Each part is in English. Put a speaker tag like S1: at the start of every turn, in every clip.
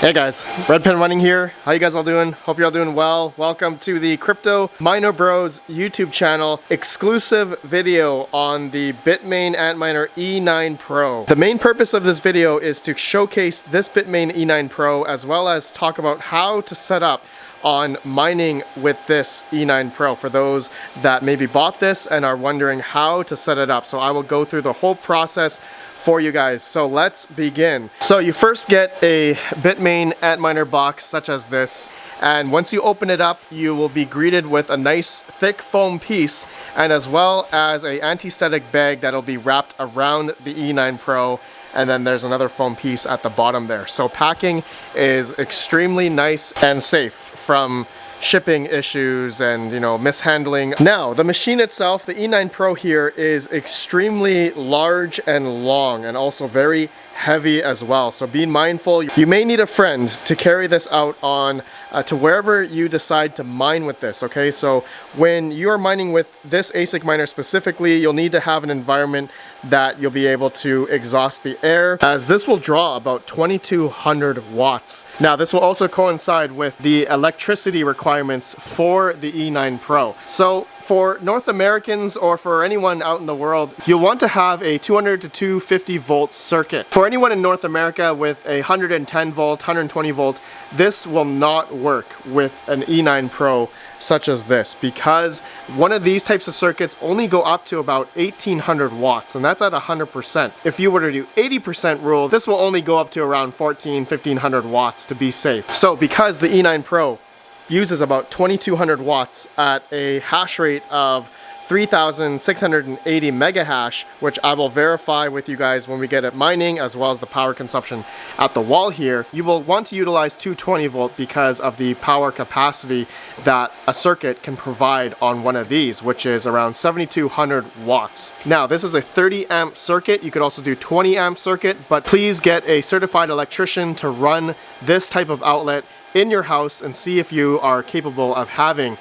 S1: Hey guys, Red Pen Running here. How you guys all doing? Hope you're all doing well. Welcome to the Crypto Miner Bros YouTube channel exclusive video on the Bitmain Antminer E9 Pro. The main purpose of this video is to showcase this Bitmain E9 Pro as well as talk about how to set up on mining with this E9 Pro for those that maybe bought this and are wondering how to set it up. So I will go through the whole process for you guys. So let's begin. So you first get a Bitmain Antminer box such as this, and once you open it up you will be greeted with a nice thick foam piece and as well as a anti-static bag that'll be wrapped around the E9 Pro, and then there's another foam piece at the bottom there. So packing is extremely nice and safe from shipping issues and mishandling. Now the machine itself, the E9 Pro here, is extremely large and long and also very heavy as well, so be mindful. You may need a friend to carry this out on to wherever you decide to mine with this. Okay, so when you are mining with this ASIC miner specifically, you'll need to have an environment that you'll be able to exhaust the air, as this will draw about 2200 watts. Now this will also coincide with the electricity requirements for the E9 Pro. So for North Americans or for anyone out in the world, you'll want to have a 200 to 250 volt circuit. For anyone in North America with a 110 volt, 120 volt, this will not work with an E9 Pro such as this, because one of these types of circuits only go up to about 1800 watts, and that's at 100%. If you were to do 80% rule, this will only go up to around 1500 watts to be safe. So because the E9 Pro uses about 2200 watts at a hash rate of 3680 mega hash, which I will verify with you guys when we get it mining, as well as the power consumption at the wall here, you will want to utilize 220 volt because of the power capacity that a circuit can provide on one of these, which is around 7200 watts. Now this is a 30 amp circuit. You could also do 20 amp circuit, but please get a certified electrician to run this type of outlet in your house and see if you are capable of having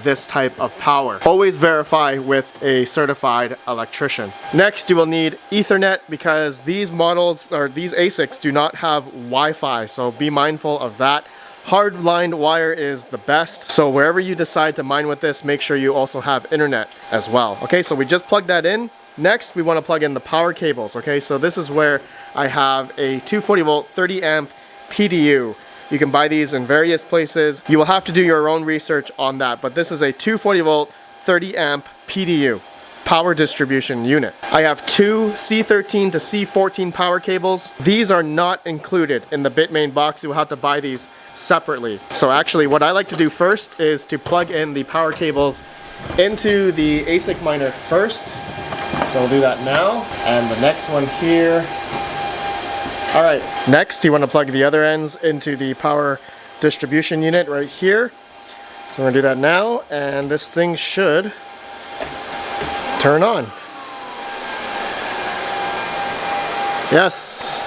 S1: this type of power. Always verify with a certified electrician. Next, you will need Ethernet, because these models or these ASICs do not have Wi-Fi, so be mindful of that. Hard-lined wire is the best, so wherever you decide to mine with this, make sure you also have internet as well. Okay, so we just plugged that in. Next, we want to plug in the power cables. Okay, so this is where I have a 240 volt 30 amp PDU. You can buy these in various places. You will have to do your own research on that, but this is a 240 volt 30 amp PDU, power distribution unit. I have two C13 to C14 power cables. These are not included in the Bitmain box. You will have to buy these separately. So actually what I like to do first is to plug in the power cables into the ASIC miner first. So we'll do that now. And the next one here. All right, next you want to plug the other ends into the power distribution unit right here. So we're going to do that now, and this thing should turn on. Yes,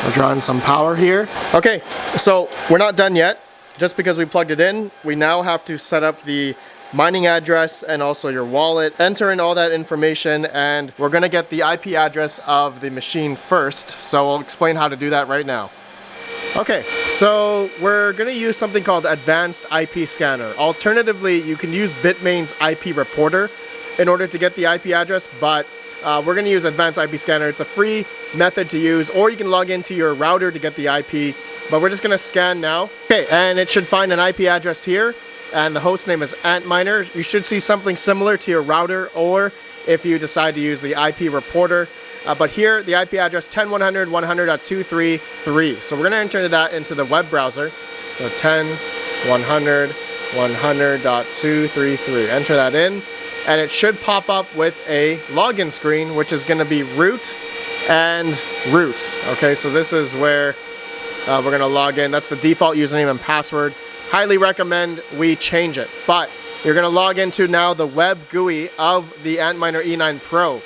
S1: we're drawing some power here. Okay, so we're not done yet. Just because we plugged it in, we now have to set up the mining address and also your wallet. Enter in all that information, and we're gonna get the IP address of the machine first, so I'll explain how to do that right now. Okay, so we're gonna use something called Advanced IP Scanner. Alternatively, you can use Bitmain's IP Reporter in order to get the IP address, but we're gonna use Advanced IP Scanner. It's a free method to use, or you can log into your router to get the IP, but we're just gonna scan now. Okay, and it should find an IP address here, and the host name is Antminer. You should see something similar to your router, or if you decide to use the IP Reporter. But here, the IP address 10.100.100.233. So we're gonna enter that into the web browser. So 10.100.100.233. Enter that in, and it should pop up with a login screen, which is gonna be root and root. Okay, so this is where we're gonna log in. That's the default username and password. Highly recommend we change it, but you're gonna log into now the web GUI of the Antminer E9 Pro.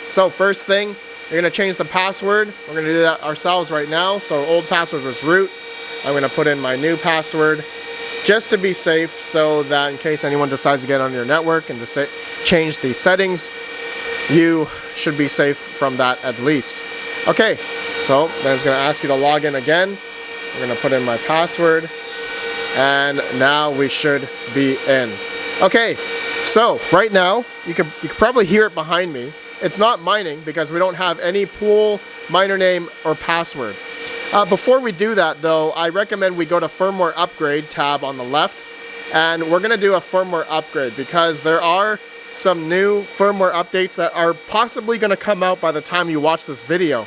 S1: So first thing, you're gonna change the password. We're gonna do that ourselves right now. So old password was root. I'm gonna put in my new password just to be safe, so that in case anyone decides to get on your network and to change the settings, you should be safe from that at least. Okay, so then it's gonna ask you to log in again. We're gonna put in my password, and now we should be in. Okay, so right now, you can probably hear it behind me. It's not mining because we don't have any pool, miner name, or password. Before we do that though, I recommend we go to firmware upgrade tab on the left, and we're gonna do a firmware upgrade because there are some new firmware updates that are possibly gonna come out by the time you watch this video.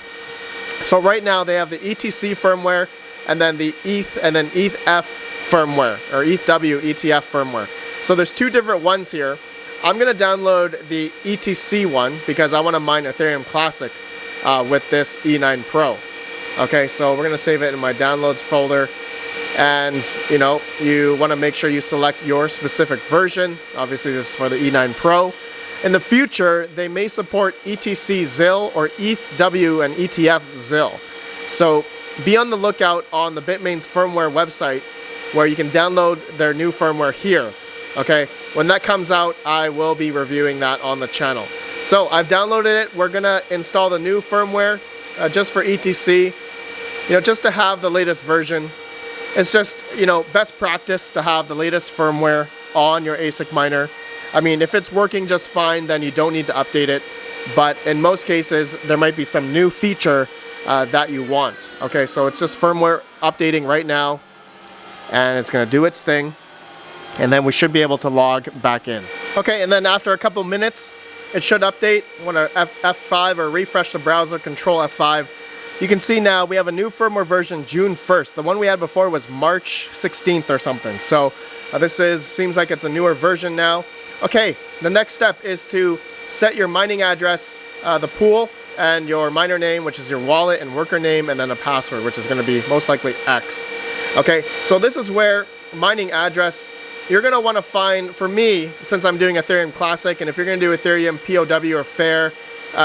S1: So right now they have the ETC firmware, and then the ETH, and then ETH-F firmware, or ETH-W, ETF firmware. So there's two different ones here. I'm gonna download the ETC one because I wanna mine Ethereum Classic with this E9 Pro. Okay, so we're gonna save it in my downloads folder. And you know, you wanna make sure you select your specific version. Obviously this is for the E9 Pro. In the future, they may support ETC ZIL or ETH-W and ETF ZIL. So be on the lookout on the Bitmain's firmware website where you can download their new firmware here. Okay, when that comes out, I will be reviewing that on the channel. So I've downloaded it. We're gonna install the new firmware just for ETC, you know, just to have the latest version. It's just, you know, best practice to have the latest firmware on your ASIC miner. I mean, if it's working just fine, then you don't need to update it. But in most cases, there might be some new feature that you want. Okay, so it's just firmware updating right now, and it's gonna do its thing, and then we should be able to log back in. Okay, and then after a couple minutes, it should update. When F5 or refresh the browser, Control F5, you can see now we have a new firmware version June 1st. The one we had before was March 16th or something. So seems like it's a newer version now. Okay, the next step is to set your mining address, the pool, and your miner name, which is your wallet and worker name, and then a password, which is going to be most likely X. Okay, so this is where mining address, you're going to want to find, for me, since I'm doing Ethereum Classic, and if you're going to do Ethereum POW or FAIR,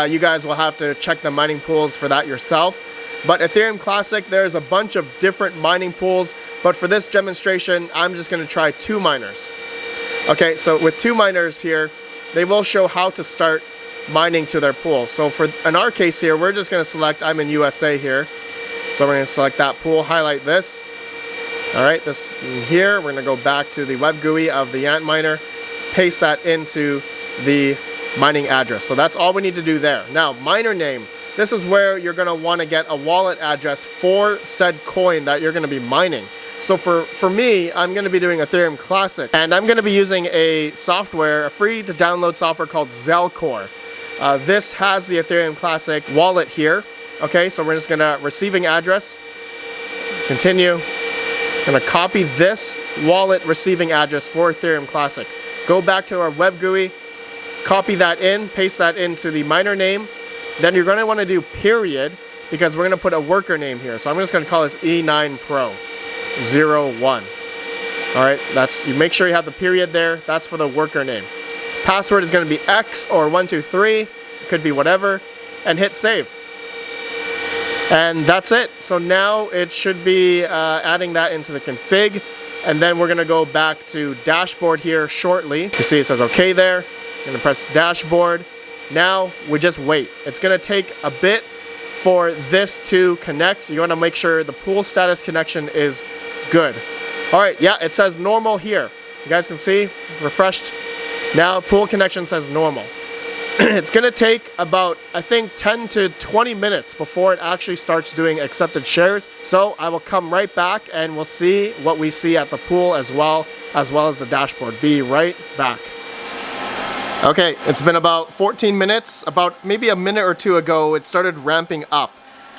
S1: you guys will have to check the mining pools for that yourself. But Ethereum Classic, there's a bunch of different mining pools, but for this demonstration, I'm just going to try 2 miners. Okay, so with 2 miners here, they will show how to start mining to their pool. So in our case here, we're just going to select, I'm in USA here. So we're going to select that pool, highlight this. All right, this here, we're going to go back to the web GUI of the Antminer, paste that into the mining address. So that's all we need to do there. Now, miner name. This is where you're going to want to get a wallet address for said coin that you're going to be mining. So for me, I'm going to be doing Ethereum Classic, and I'm going to be using a free to download software called Zelcore. This has the Ethereum Classic wallet here. Okay, so we're just going to receiving address, continue. Going to copy this wallet receiving address for Ethereum Classic. Go back to our web GUI, copy that in, paste that into the miner name. Then you're going to want to do period because we're going to put a worker name here. So I'm just going to call this E9 Pro 01. All right, you make sure you have the period there. That's for the worker name. Password is going to be X or 123. It could be whatever, and hit save. And that's it. So now it should be adding that into the config, and then we're going to go back to dashboard here shortly. You see it says OK there. I'm going to press dashboard. Now we just wait. It's going to take a bit for this to connect. You want to make sure the pool status connection is good. All right, yeah, it says normal here. You guys can see, refreshed. Now pool connection says normal. It's going to take about, I think, 10 to 20 minutes before it actually starts doing accepted shares. So I will come right back and we'll see what we see at the pool as well as the dashboard. Be right back. Okay, it's been about 14 minutes. About maybe a minute or two ago, it started ramping up.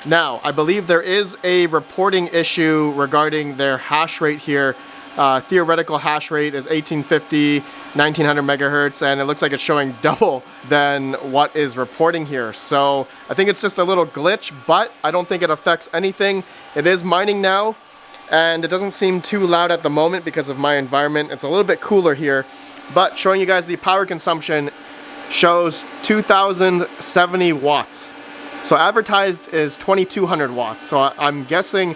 S1: Now, I believe there is a reporting issue regarding their hash rate here. Theoretical hash rate is 1850, 1900 megahertz, and it looks like it's showing double than what is reporting here. So I think it's just a little glitch, but I don't think it affects anything. It is mining now, and it doesn't seem too loud at the moment because of my environment. It's a little bit cooler here, but showing you guys the power consumption shows 2070 watts. So advertised is 2200 watts. So I'm guessing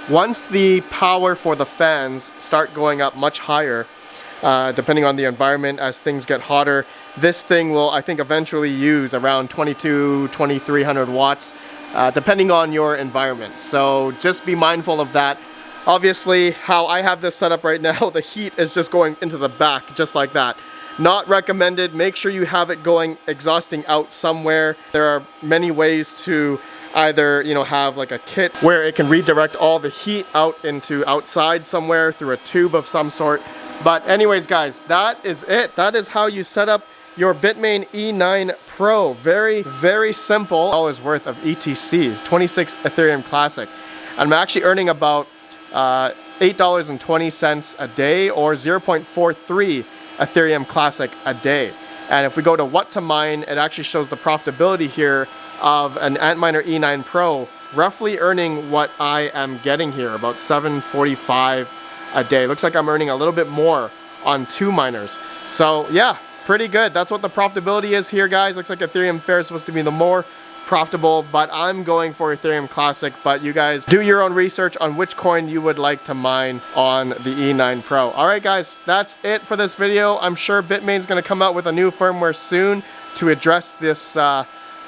S1: once the power for the fans start going up much higher, depending on the environment, as things get hotter, this thing will, I think, eventually use around 2300 watts, depending on your environment. So just be mindful of that. Obviously, how I have this set up right now, the heat is just going into the back, just like that. Not recommended. Make sure you have it going, exhausting out somewhere. There are many ways to either, you know, have like a kit where it can redirect all the heat out into outside somewhere through a tube of some sort. But anyways, guys, that is it. That is how you set up your Bitmain E9 Pro. Very, very simple. $1 worth of ETCs, 26 Ethereum Classic. I'm actually earning about $8.20 a day, or 0.43 Ethereum Classic a day. And if we go to what to mine, it actually shows the profitability here of an Antminer E9 Pro, roughly earning what I am getting here, about $7.45 a day. Looks like I'm earning a little bit more on 2 miners. So yeah, pretty good. That's what the profitability is here, guys. Looks like Ethereum Fair is supposed to be the more profitable, but I'm going for Ethereum Classic. But you guys do your own research on which coin you would like to mine on the E9 Pro. All right, guys, that's it for this video. I'm sure Bitmain's going to come out with a new firmware soon to address this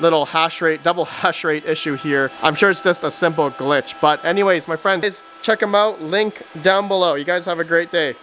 S1: little hash rate, double hash rate issue here. I'm sure it's just a simple glitch. But anyways, my friends, check them out. Link down below. You guys have a great day.